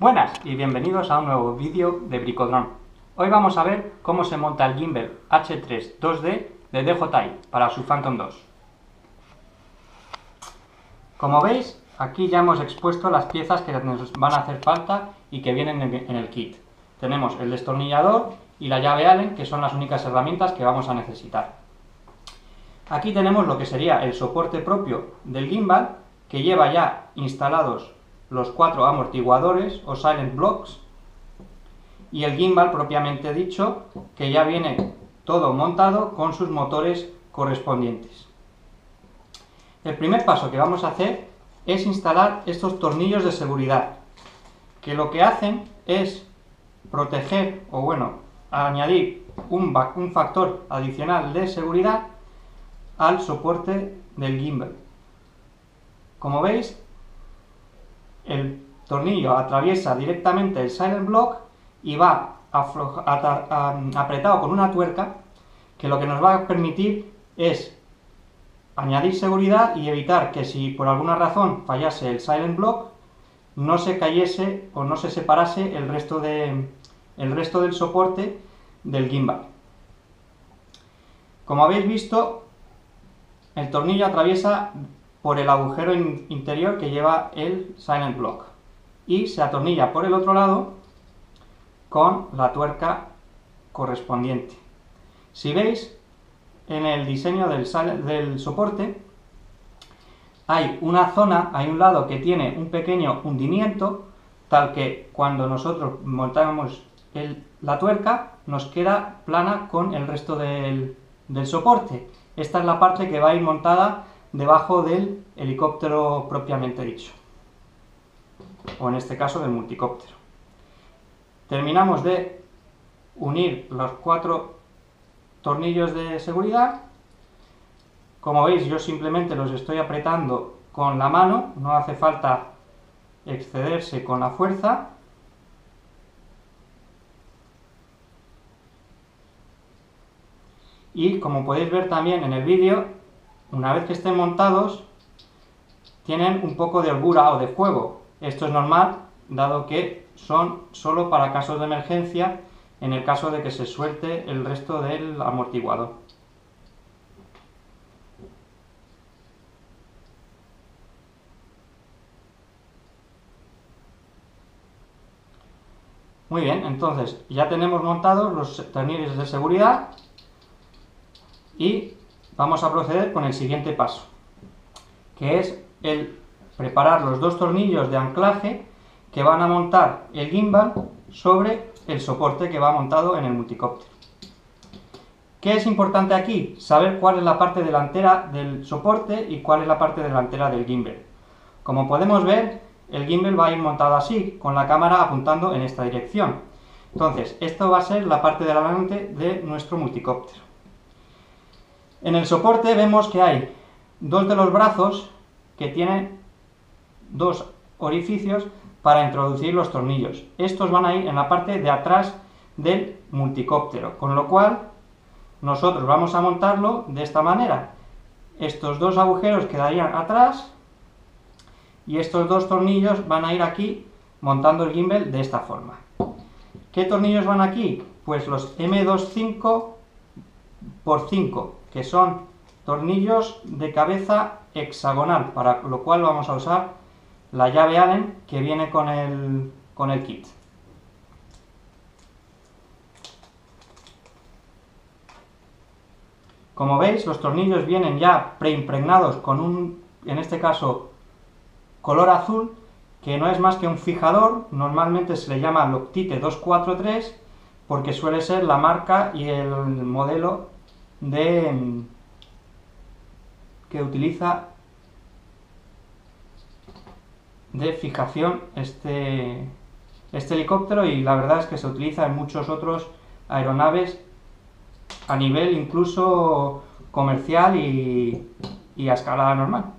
Buenas y bienvenidos a un nuevo vídeo de Bricodrone. Hoy vamos a ver cómo se monta el gimbal H3 2D de DJI para su Phantom 2. Como veis, aquí ya hemos expuesto las piezas que nos van a hacer falta y que vienen en el kit. Tenemos el destornillador y la llave Allen, que son las únicas herramientas que vamos a necesitar. Aquí tenemos lo que sería el soporte propio del gimbal, que lleva ya instalados los 4 amortiguadores o silent blocks, y el gimbal propiamente dicho, que ya viene todo montado con sus motores correspondientes. El primer paso que vamos a hacer es instalar estos tornillos de seguridad, que lo que hacen es proteger, o bueno, añadir un factor adicional de seguridad al soporte del gimbal. Como veis, el tornillo atraviesa directamente el silent block y va apretado con una tuerca, que lo que nos va a permitir es añadir seguridad y evitar que, si por alguna razón fallase el silent block, no se cayese o no se separase el resto del soporte del gimbal. Como habéis visto, el tornillo atraviesa por el agujero interior que lleva el silent block y se atornilla por el otro lado con la tuerca correspondiente. Si veis, en el diseño del soporte hay una zona, hay un lado que tiene un pequeño hundimiento, tal que cuando nosotros montamos la tuerca nos queda plana con el resto del soporte. Esta es la parte que va a ir montada debajo del helicóptero propiamente dicho, o en este caso del multicóptero. Terminamos de unir los 4 tornillos de seguridad. Como veis, yo simplemente los estoy apretando con la mano, no hace falta excederse con la fuerza. Y como podéis ver también en el vídeo, una vez que estén montados, tienen un poco de holgura o de fuego. Esto es normal, dado que son solo para casos de emergencia, en el caso de que se suelte el resto del amortiguador. Muy bien, entonces ya tenemos montados los tornillos de seguridad y vamos a proceder con el siguiente paso, que es el preparar los 2 tornillos de anclaje que van a montar el gimbal sobre el soporte que va montado en el multicóptero. ¿Qué es importante aquí? Saber cuál es la parte delantera del soporte y cuál es la parte delantera del gimbal. Como podemos ver, el gimbal va a ir montado así, con la cámara apuntando en esta dirección. Entonces, esto va a ser la parte de delante de nuestro multicóptero. En el soporte vemos que hay 2 de los brazos que tienen 2 orificios para introducir los tornillos. Estos van a ir en la parte de atrás del multicóptero, con lo cual nosotros vamos a montarlo de esta manera. Estos 2 agujeros quedarían atrás y estos 2 tornillos van a ir aquí montando el gimbal de esta forma. ¿Qué tornillos van aquí? Pues los M25 x 5, que son tornillos de cabeza hexagonal, para lo cual vamos a usar la llave Allen que viene con el kit. Como veis, los tornillos vienen ya preimpregnados con en este caso, color azul, que no es más que un fijador. Normalmente se le llama Loctite 243 porque suele ser la marca y el modelo que utiliza de fijación este helicóptero, y la verdad es que se utiliza en muchos otros aeronaves a nivel incluso comercial y a escala normal.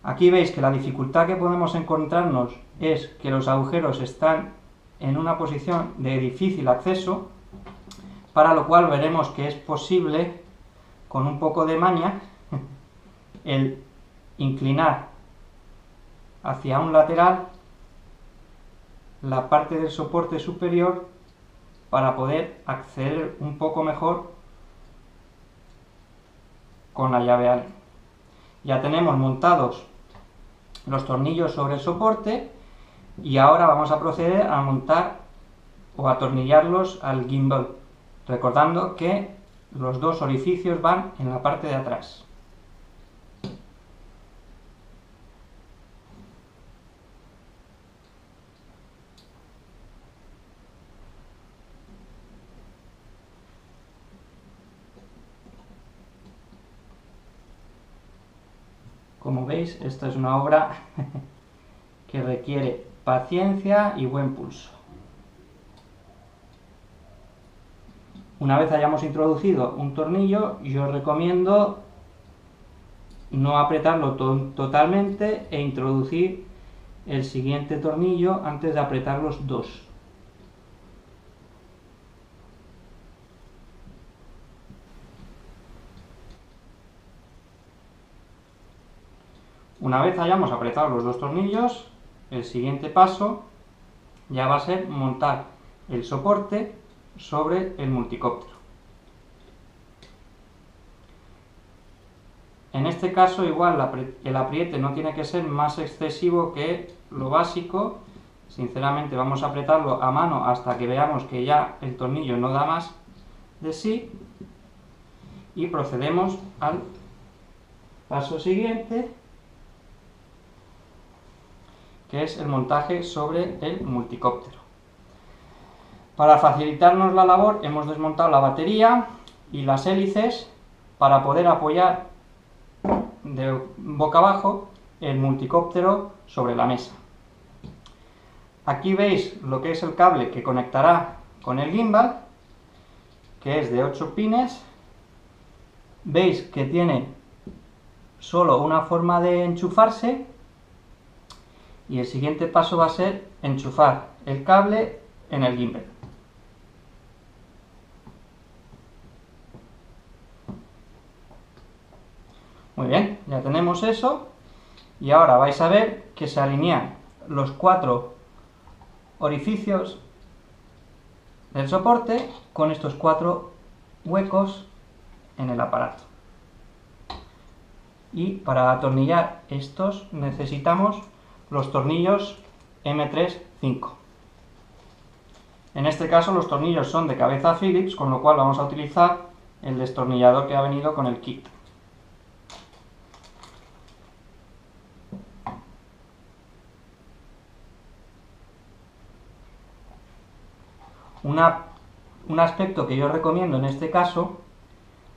Aquí veis que la dificultad que podemos encontrarnos es que los agujeros están en una posición de difícil acceso, para lo cual veremos que es posible, con un poco de maña, el inclinar hacia un lateral la parte del soporte superior para poder acceder un poco mejor con la llave Allen. Ya tenemos montados los tornillos sobre el soporte y ahora vamos a proceder a montar o atornillarlos al gimbal, recordando que los dos orificios van en la parte de atrás. Como veis, esta es una obra que requiere paciencia y buen pulso. Una vez hayamos introducido un tornillo, yo recomiendo no apretarlo totalmente e introducir el siguiente tornillo antes de apretar los dos. Una vez hayamos apretado los dos tornillos, el siguiente paso ya va a ser montar el soporte sobre el multicóptero. En este caso igual el apriete no tiene que ser más excesivo que lo básico. Sinceramente vamos a apretarlo a mano hasta que veamos que ya el tornillo no da más de sí y procedemos al paso siguiente, que es el montaje sobre el multicóptero. Para facilitarnos la labor hemos desmontado la batería y las hélices para poder apoyar de boca abajo el multicóptero sobre la mesa. Aquí veis lo que es el cable que conectará con el gimbal, que es de 8 pines. Veis que tiene solo una forma de enchufarse y el siguiente paso va a ser enchufar el cable en el gimbal. Muy bien, ya tenemos eso y ahora vais a ver que se alinean los 4 orificios del soporte con estos 4 huecos en el aparato. Y para atornillar estos necesitamos los tornillos M3-5. En este caso los tornillos son de cabeza Phillips, con lo cual vamos a utilizar el destornillador que ha venido con el kit. Un aspecto que yo recomiendo en este caso,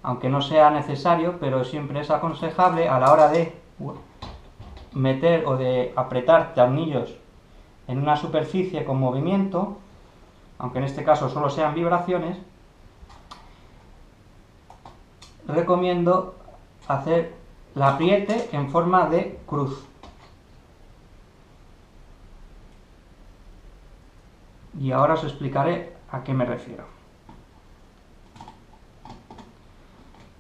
aunque no sea necesario, pero siempre es aconsejable a la hora de meter o de apretar tornillos en una superficie con movimiento, aunque en este caso solo sean vibraciones, recomiendo hacer el apriete en forma de cruz. Y ahora os explicaré a qué me refiero.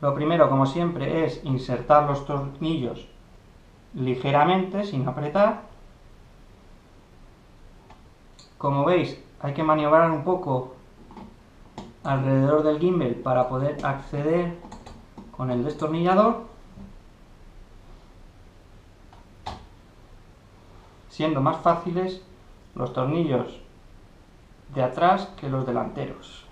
Lo primero, como siempre, es insertar los tornillos ligeramente, sin apretar. Como veis, hay que maniobrar un poco alrededor del gimbal para poder acceder con el destornillador, siendo más fáciles los tornillos de atrás que los delanteros.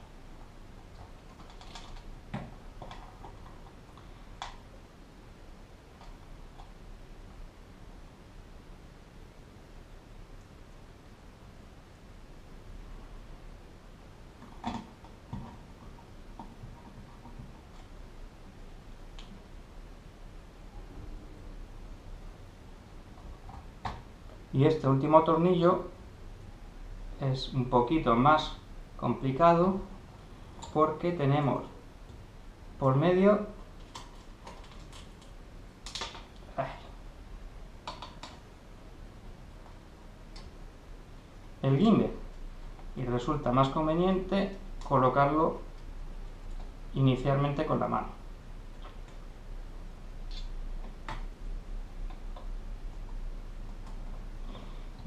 Y este último tornillo es un poquito más complicado porque tenemos por medio el gimbal y resulta más conveniente colocarlo inicialmente con la mano.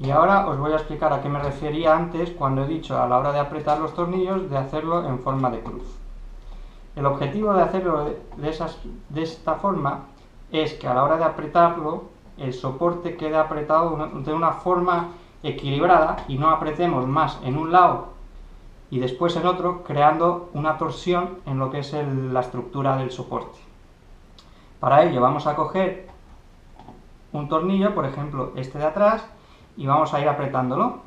Y ahora os voy a explicar a qué me refería antes cuando he dicho a la hora de apretar los tornillos de hacerlo en forma de cruz. El objetivo de hacerlo de esta forma es que a la hora de apretarlo el soporte quede apretado de una forma equilibrada y no apretemos más en un lado y después en otro, creando una torsión en lo que es la estructura del soporte. Para ello vamos a coger un tornillo, por ejemplo este de atrás, y vamos a ir apretándolo.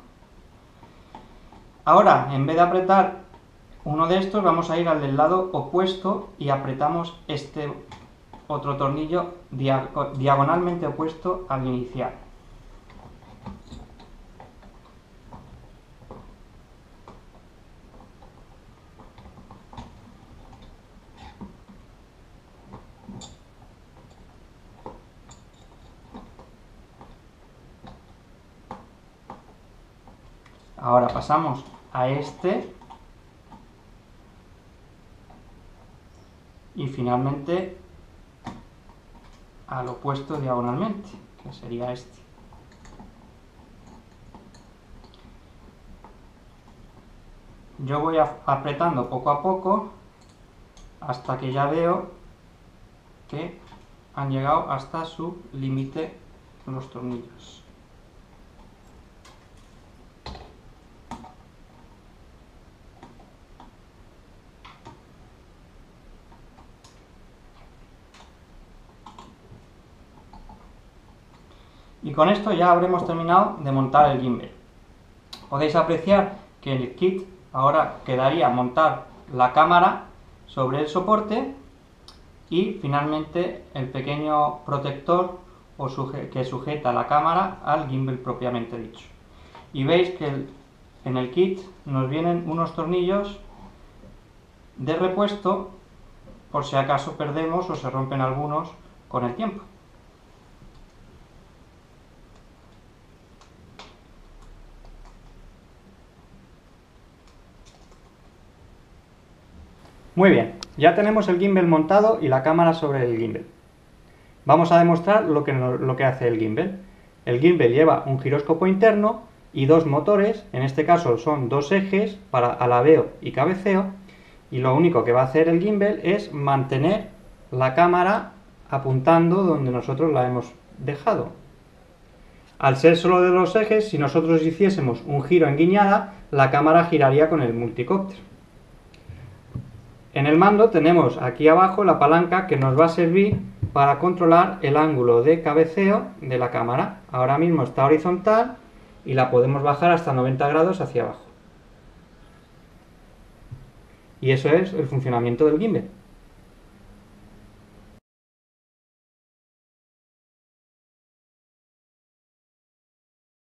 Ahora, en vez de apretar uno de estos, vamos a ir al del lado opuesto y apretamos este otro tornillo diagonalmente opuesto al inicial. Ahora pasamos a este y finalmente al opuesto diagonalmente, que sería este. Yo voy apretando poco a poco hasta que ya veo que han llegado hasta su límite los tornillos. Y con esto ya habremos terminado de montar el gimbal. Podéis apreciar que en el kit ahora quedaría montar la cámara sobre el soporte y finalmente el pequeño protector que sujeta la cámara al gimbal propiamente dicho. Y veis que en el kit nos vienen unos tornillos de repuesto por si acaso perdemos o se rompen algunos con el tiempo. Muy bien, ya tenemos el gimbal montado y la cámara sobre el gimbal. Vamos a demostrar lo que hace el gimbal. El gimbal lleva un giróscopo interno y dos motores, en este caso son dos ejes para alabeo y cabeceo, y lo único que va a hacer el gimbal es mantener la cámara apuntando donde nosotros la hemos dejado. Al ser solo de los ejes, si nosotros hiciésemos un giro en guiñada, la cámara giraría con el multicóptero. En el mando tenemos aquí abajo la palanca que nos va a servir para controlar el ángulo de cabeceo de la cámara. Ahora mismo está horizontal y la podemos bajar hasta 90 grados hacia abajo. Y eso es el funcionamiento del gimbal.